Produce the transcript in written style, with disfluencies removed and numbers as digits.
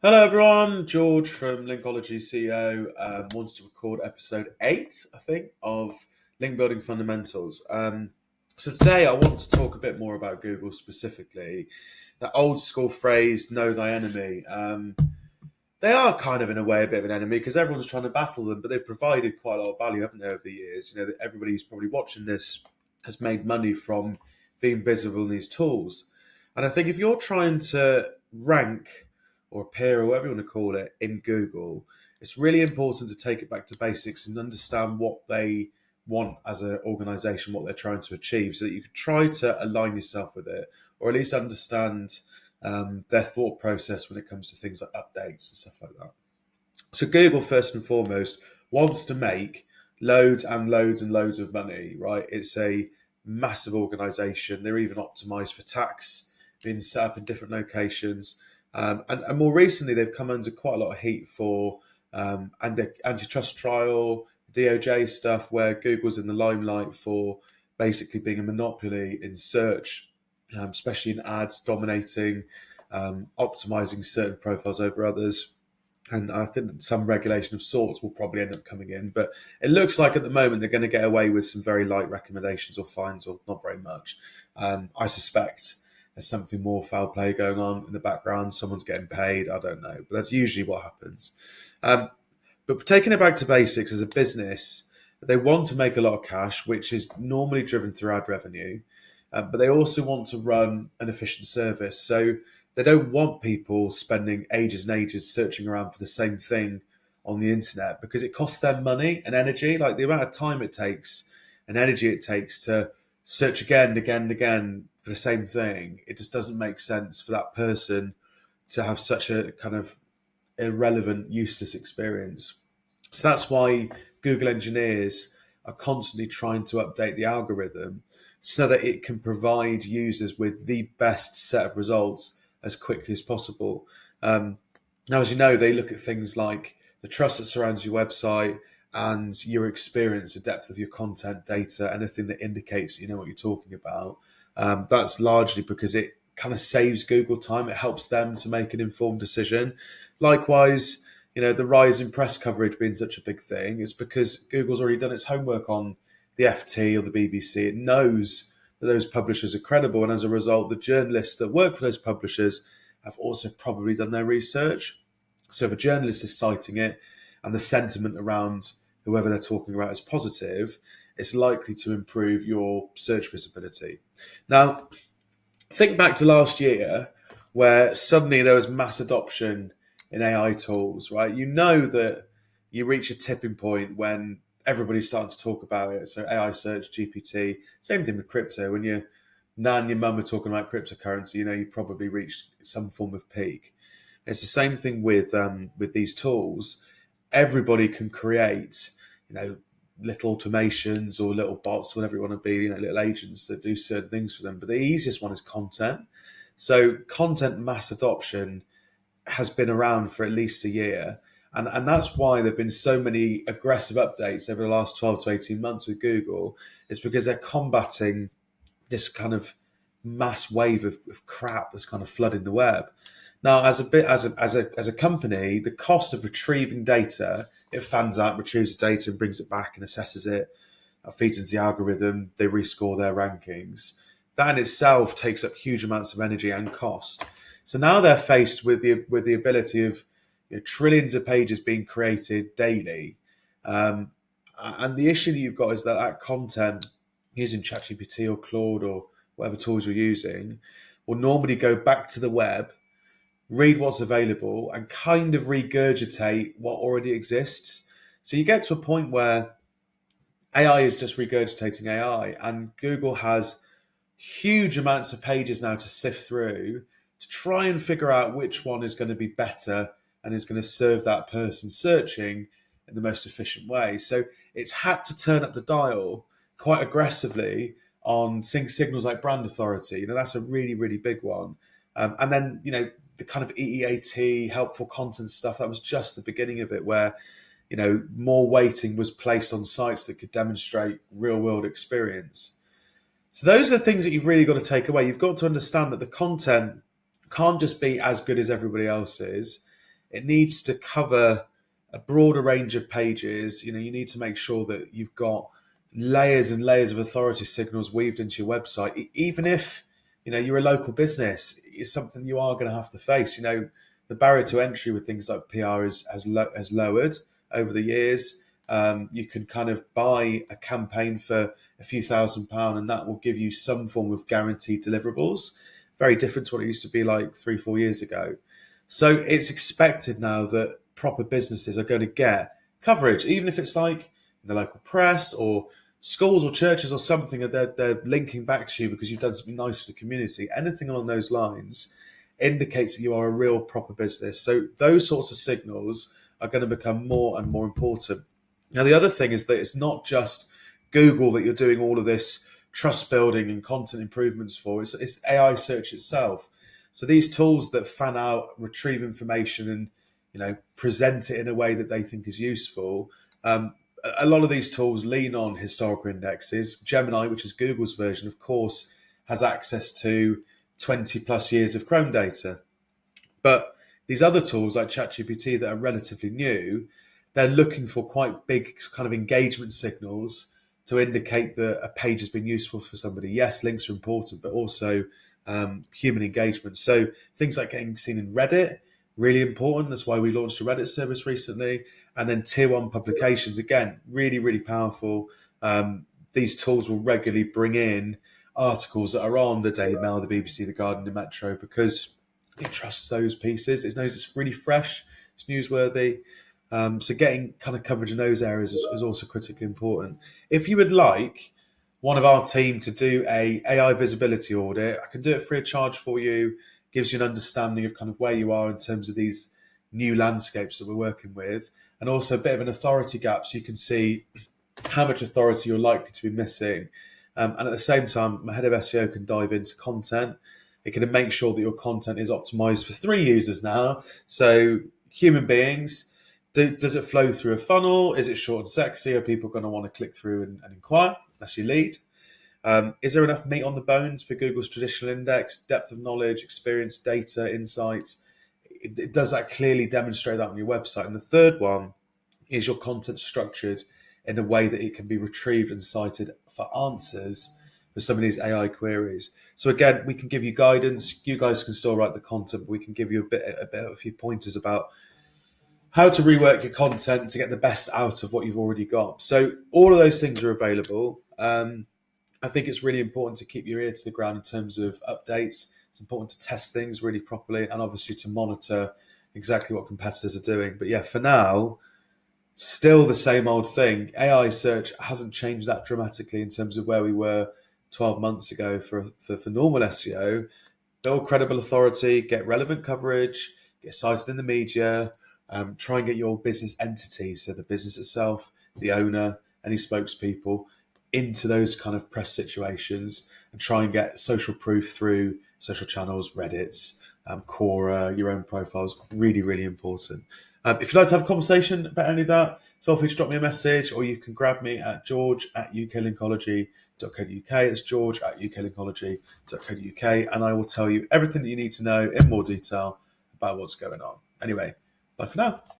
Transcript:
Hello, everyone. George from Linkology CEO wants to record episode 8, I think, of Link Building Fundamentals. So today I want to talk a bit more about Google specifically. That old school phrase, know thy enemy. They are kind of, in a way, a bit of an enemy because everyone's trying to battle them, but they've provided quite a lot of value, haven't they, over the years? Everybody who's probably watching this has made money from being visible in these tools. And I think if you're trying to rank or appear, or whatever you want to call it, in Google, it's really important to take it back to basics and understand what they want as an organization, what they're trying to achieve, so that you can try to align yourself with it, or at least understand their thought process when it comes to things like updates and stuff like that. So Google, first and foremost, wants to make loads and loads and loads of money, right? It's a massive organization. They're even optimized for tax, being set up in different locations. And more recently, they've come under quite a lot of heat for and the antitrust trial, DOJ stuff, where Google's in the limelight for basically being a monopoly in search, especially in ads, dominating, optimizing certain profiles over others. And I think that some regulation of sorts will probably end up coming in. But it looks like at the moment they're going to get away with some very light recommendations or fines, or not very much. I suspect there's something more foul play going on in the background. Someone's getting paid. I don't know. But that's usually what happens. But taking it back to basics, as a business, they want to make a lot of cash, which is normally driven through ad revenue. But they also want to run an efficient service. So they don't want people spending ages and ages searching around for the same thing on the internet, because it costs them money and energy. Like, the amount of time it takes and energy it takes to search again and again and again for the same thing, it just doesn't make sense for that person to have such a kind of irrelevant, useless experience. So that's why Google engineers are constantly trying to update the algorithm so that it can provide users with the best set of results as quickly as possible. Now, as you know, they look at things like the trust that surrounds your website and your experience, the depth of your content, data, anything that indicates that you know what you're talking about. That's largely because it kind of saves Google time. It helps them to make an informed decision. Likewise, the rise in press coverage being such a big thing is because Google's already done its homework on the FT or the BBC. It knows that those publishers are credible, and as a result, the journalists that work for those publishers have also probably done their research. So if a journalist is citing it and the sentiment around whoever they're talking about is positive, it's likely to improve your search visibility. Now, think back to last year, where suddenly there was mass adoption in AI tools, right? You know that you reach a tipping point when everybody's starting to talk about it. So AI search, GPT, same thing with crypto. When your nan and your mum are talking about cryptocurrency, you probably reached some form of peak. It's the same thing with these tools. Everybody can create, little automations or little bots, whatever you want to be, little agents that do certain things for them. But the easiest one is content. So content mass adoption has been around for at least a year. And that's why there have been so many aggressive updates over the last 12 to 18 months with Google, is because they're combating this kind of mass wave of crap that's kind of flooding the web. Now, as a company, the cost of retrieving data, it fans out, retrieves the data and brings it back and assesses it, feeds into the algorithm, they rescore their rankings. That in itself takes up huge amounts of energy and cost. So now they're faced with the ability of trillions of pages being created daily. And the issue that you've got is that content, using ChatGPT or Claude or whatever tools you're using, will normally go back to the web, read what's available, and kind of regurgitate what already exists. So you get to a point where AI is just regurgitating AI, and Google has huge amounts of pages now to sift through to try and figure out which one is going to be better and is going to serve that person searching in the most efficient way. So it's had to turn up the dial quite aggressively on signals like brand authority. That's a really, really big one. And then, the kind of EEAT, helpful content stuff, that was just the beginning of it, where, more weighting was placed on sites that could demonstrate real world experience. So those are the things that you've really got to take away. You've got to understand that the content can't just be as good as everybody else's. it needs to cover a broader range of pages. You need to make sure that you've got layers and layers of authority signals weaved into your website. Even if you're a local business, it's something you are going to have to face. The barrier to entry with things like PR has lowered over the years. You can kind of buy a campaign for a few £1,000, and that will give you some form of guaranteed deliverables. Very different to what it used to be like 3-4 years ago. So it's expected now that proper businesses are going to get coverage, even if it's like the local press or schools or churches or something, that they're linking back to you because you've done something nice for the community. Anything along those lines indicates that you are a real proper business. So those sorts of signals are going to become more and more important. Now, the other thing is that it's not just Google that you're doing all of this trust building and content improvements for. It's AI search itself. So these tools that fan out, retrieve information, and present it in a way that they think is useful. A lot of these tools lean on historical indexes. Gemini, which is Google's version, of course, has access to 20 plus years of Chrome data. But these other tools like ChatGPT that are relatively new, they're looking for quite big kind of engagement signals to indicate that a page has been useful for somebody. Yes, links are important, but also human engagement. So things like getting seen in Reddit, really important. That's why we launched a Reddit service recently. And then tier one publications, again, really, really powerful. These tools will regularly bring in articles that are on the Daily Mail, the BBC, the Guardian, the Metro, because it trusts those pieces. It knows it's really fresh, it's newsworthy. So getting kind of coverage in those areas is also critically important. If you would like one of our team to do a AI visibility audit, I can do it free of charge for you. Gives you an understanding of kind of where you are in terms of these new landscapes that we're working with, and also a bit of an authority gap, so you can see how much authority you're likely to be missing. And at the same time, my head of SEO can dive into content. It can make sure that your content is optimized for 3 users now. So human beings, does it flow through a funnel? Is it short and sexy? Are people going to want to click through and inquire? That's your lead. Is there enough meat on the bones for Google's traditional index? Depth of knowledge, experience, data, insights. Does that clearly demonstrate that on your website? And the third one is your content structured in a way that it can be retrieved and cited for answers for some of these AI queries. So again, we can give you guidance. You guys can still write the content, but we can give you a few pointers about how to rework your content to get the best out of what you've already got. So all of those things are available. I think it's really important to keep your ear to the ground in terms of updates. It's important to test things really properly, and obviously to monitor exactly what competitors are doing. But yeah, for now, still the same old thing. AI search hasn't changed that dramatically in terms of where we were 12 months ago for normal SEO. Build credible authority, get relevant coverage, get cited in the media, try and get your business entity, so the business itself, the owner, any spokespeople, into those kind of press situations, and try and get social proof through social channels, Reddits, Quora, your own profiles. Really, really important. If you'd like to have a conversation about any of that, feel free to drop me a message, or you can grab me at george@uklinkology.co.uk. It's george@uklinkology.co.uk, and I will tell you everything that you need to know in more detail about what's going on. Anyway, bye for now.